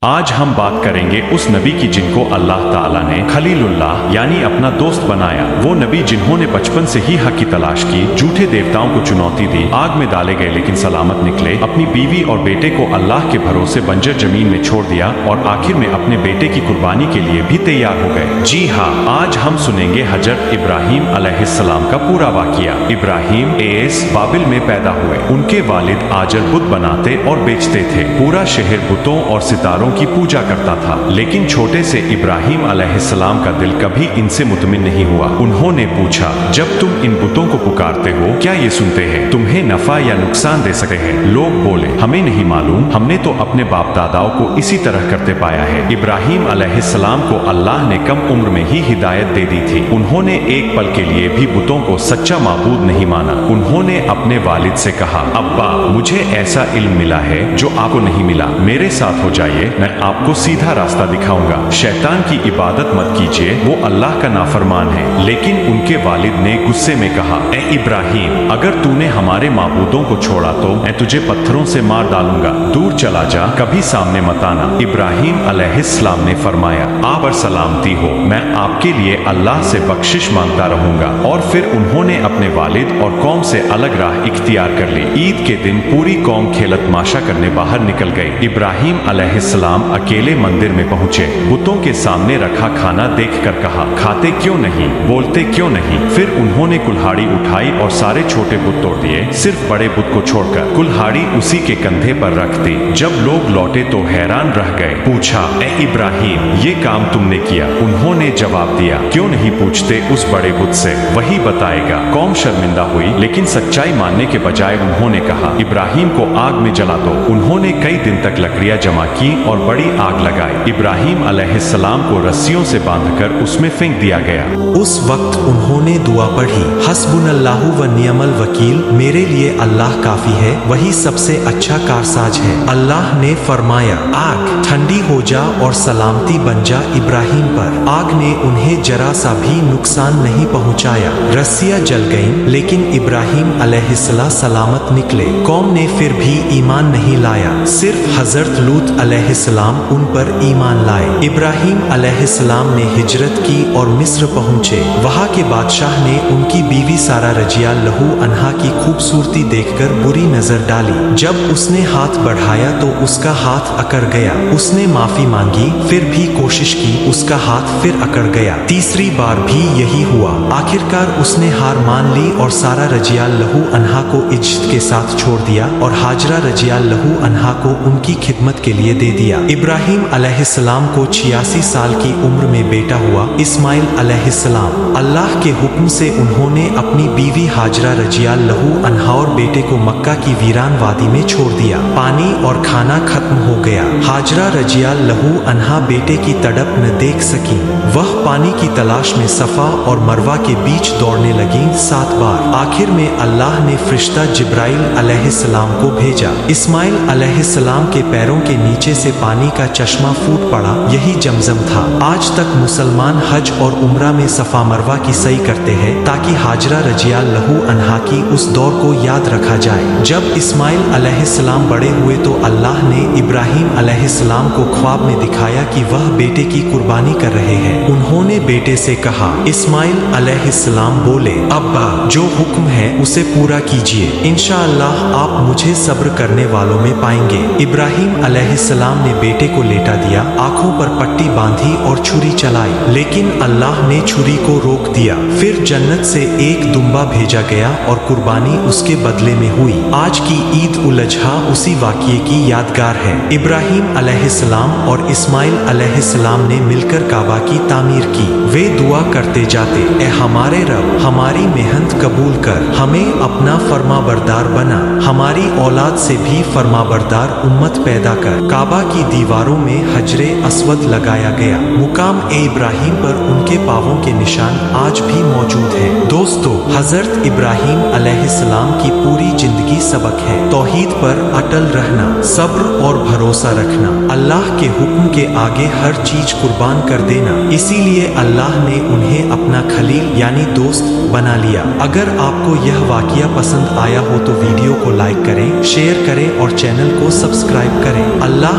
آج ہم بات کریں گے اس نبی کی جن کو اللہ تعالیٰ نے خلیل اللہ یعنی اپنا دوست بنایا۔ وہ نبی جنہوں نے بچپن سے ہی حق کی تلاش کی، جھوٹے دیوتاؤں کو چنوتی دی، آگ میں ڈالے گئے لیکن سلامت نکلے، اپنی بیوی اور بیٹے کو اللہ کے بھروسے بنجر زمین میں چھوڑ دیا اور آخر میں اپنے بیٹے کی قربانی کے لیے بھی تیار ہو گئے۔ جی ہاں، آج ہم سنیں گے حضرت ابراہیم علیہ السلام کا پورا واقعہ۔ ابراہیم ایس بابل میں پیدا ہوئے۔ ان کے والد آجر بت بناتے اور بیچتے تھے۔ پورا شہر بتوں اور ستاروں کی پوجا کرتا تھا، لیکن چھوٹے سے ابراہیم علیہ السلام کا دل کبھی ان سے مطمئن نہیں ہوا۔ انہوں نے پوچھا، جب تم ان بتوں کو پکارتے ہو کیا یہ سنتے ہیں؟ تمہیں نفع یا نقصان دے سکتے ہیں؟ لوگ بولے، ہمیں نہیں معلوم، ہم نے تو اپنے باپ داداؤں کو اسی طرح کرتے پایا ہے۔ ابراہیم علیہ السلام کو اللہ نے کم عمر میں ہی ہدایت دے دی تھی۔ انہوں نے ایک پل کے لیے بھی بتوں کو سچا معبود نہیں مانا۔ انہوں نے اپنے والد سے کہا، ابا مجھے ایسا علم ملا ہے جو آپ کو نہیں ملا، میرے ساتھ ہو جائیے، میں آپ کو سیدھا راستہ دکھاؤں گا۔ شیطان کی عبادت مت کیجیے، وہ اللہ کا نافرمان ہے۔ لیکن ان کے والد نے غصے میں کہا، اے ابراہیم، اگر تو نے ہمارے معبودوں کو چھوڑا تو میں تجھے پتھروں سے مار ڈالوں گا، دور چلا جا، کبھی سامنے مت آنا۔ ابراہیم علیہ السلام نے فرمایا، آپ پر سلامتی ہو، میں آپ کے لیے اللہ سے بخشش مانگتا رہوں گا۔ اور پھر انہوں نے اپنے والد اور قوم سے الگ راہ اختیار کر لی۔ عید کے دن پوری قوم کھیلت تماشا کرنے باہر نکل گئی۔ ابراہیم علیہ السلام اکیلے مندر میں پہنچے، بتوں کے سامنے رکھا کھانا دیکھ کر کہا، کھاتے کیوں نہیں، بولتے کیوں نہیں؟ پھر انہوں نے کلہاڑی اٹھائی اور سارے چھوٹے بت توڑ دیے، صرف بڑے بت کو چھوڑ کر۔ کلہاڑی اسی کے کندھے پر رکھ دی۔ جب لوگ لوٹے تو حیران رہ گئے۔ پوچھا، اے ابراہیم، یہ کام تم نے کیا؟ انہوں نے جواب دیا، کیوں نہیں پوچھتے اس بڑے بت سے، وہی بتائے گا۔ قوم شرمندہ ہوئی، لیکن سچائی ماننے کے بجائے انہوں نے کہا، ابراہیم کو آگ میں جلا دو۔ انہوں نے کئی دن تک لکڑیاں جمع کی اور بڑی آگ لگائی۔ ابراہیم علیہ السلام کو رسیوں سے باندھ کر اس میں پھینک دیا گیا۔ اس وقت انہوں نے دعا پڑھی، حسبنا اللہ و نعم الوکیل، میرے لیے اللہ کافی ہے، وہی سب سے اچھا کارساز ہے۔ اللہ نے فرمایا، آگ ٹھنڈی ہو جا اور سلامتی بن جا ابراہیم پر۔ آگ نے انہیں ذرا سا بھی نقصان نہیں پہنچایا۔ رسیاں جل گئیں، لیکن ابراہیم علیہ السلام سلامت نکلے۔ قوم نے پھر بھی ایمان نہیں لایا، صرف حضرت لوط علیہ السلام ان پر ایمان لائے۔ ابراہیم علیہ السلام نے ہجرت کی اور مصر پہنچے۔ وہاں کے بادشاہ نے ان کی بیوی سارہ رضی اللہ عنہا کی خوبصورتی دیکھ کر بری نظر ڈالی۔ جب اس نے ہاتھ بڑھایا تو اس کا ہاتھ اکڑ گیا۔ اس نے معافی مانگی، پھر بھی کوشش کی، اس کا ہاتھ پھر اکڑ گیا۔ تیسری بار بھی یہی ہوا۔ آخرکار اس نے ہار مان لی اور سارہ رضی اللہ عنہا کو عزت کے ساتھ چھوڑ دیا اور ہاجرہ رضی اللہ عنہا کو ان کی خدمت کے لیے دے دیا۔ ابراہیم علیہ السلام کو 86 سال کی عمر میں بیٹا ہوا، اسماعیل علیہ السلام۔ اللہ کے حکم سے انہوں نے اپنی بیوی ہاجرہ رضی اللہ عنہا اور بیٹے کو مکہ کی ویران وادی میں چھوڑ دیا۔ پانی اور کھانا ختم ہو گیا۔ ہاجرہ رضی اللہ عنہا بیٹے کی تڑپ نہ دیکھ سکیں۔ وہ پانی کی تلاش میں صفا اور مروہ کے بیچ دوڑنے لگیں 7 بار۔ آخر میں اللہ نے فرشتہ جبرائیل علیہ السلام کو بھیجا۔ اسماعیل علیہ السلام کے پیروں کے نیچے سے پانی کا چشمہ پھوٹ پڑا، یہی زمزم تھا۔ آج تک مسلمان حج اور عمرہ میں صفا مروہ کی سعی کرتے ہیں تاکہ ہاجرہ رضی اللہ عنہا کی اس دور کو یاد رکھا جائے۔ جب اسماعیل علیہ السلام بڑے ہوئے تو اللہ نے ابراہیم علیہ السلام کو خواب میں دکھایا کہ وہ بیٹے کی قربانی کر رہے ہیں۔ انہوں نے بیٹے سے کہا، اسماعیل علیہ السلام بولے، ابا جو حکم ہے اسے پورا کیجیے، انشاءاللہ آپ مجھے صبر کرنے والوں میں پائیں گے۔ ابراہیم علیہ السلام نے بیٹے کو لیٹا دیا، آنکھوں پر پٹی باندھی اور چھری چلائی، لیکن اللہ نے چھری کو روک دیا۔ پھر جنت سے ایک دمبا بھیجا گیا اور قربانی اس کے بدلے میں ہوئی۔ آج کی عید الاضحیٰ اسی واقعے کی یادگار ہے۔ ابراہیم علیہ السلام اور اسماعیل علیہ السلام نے مل کر کعبہ کی تعمیر کی۔ وہ دعا کرتے جاتے، اے ہمارے رب، ہماری محنت قبول کر، ہمیں اپنا فرما بردار بنا، ہماری اولاد سے بھی فرما بردار امت پیدا کر۔ کعبہ کی دیواروں میں حجر اسود لگایا گیا۔ مقام ابراہیم پر ان کے پاؤں کے نشان آج بھی موجود ہیں۔ دوستو، حضرت ابراہیم علیہ السلام کی پوری زندگی سبق ہے۔ توحید پر اٹل رہنا، صبر اور بھروسہ رکھنا، اللہ کے حکم کے آگے ہر چیز قربان کر دینا، اسی لیے اللہ نے انہیں اپنا خلیل یعنی دوست بنا لیا۔ اگر آپ کو یہ واقعہ پسند آیا ہو تو ویڈیو کو لائک کریں، شیئر کریں اور چینل کو سبسکرائب کریں۔ اللہ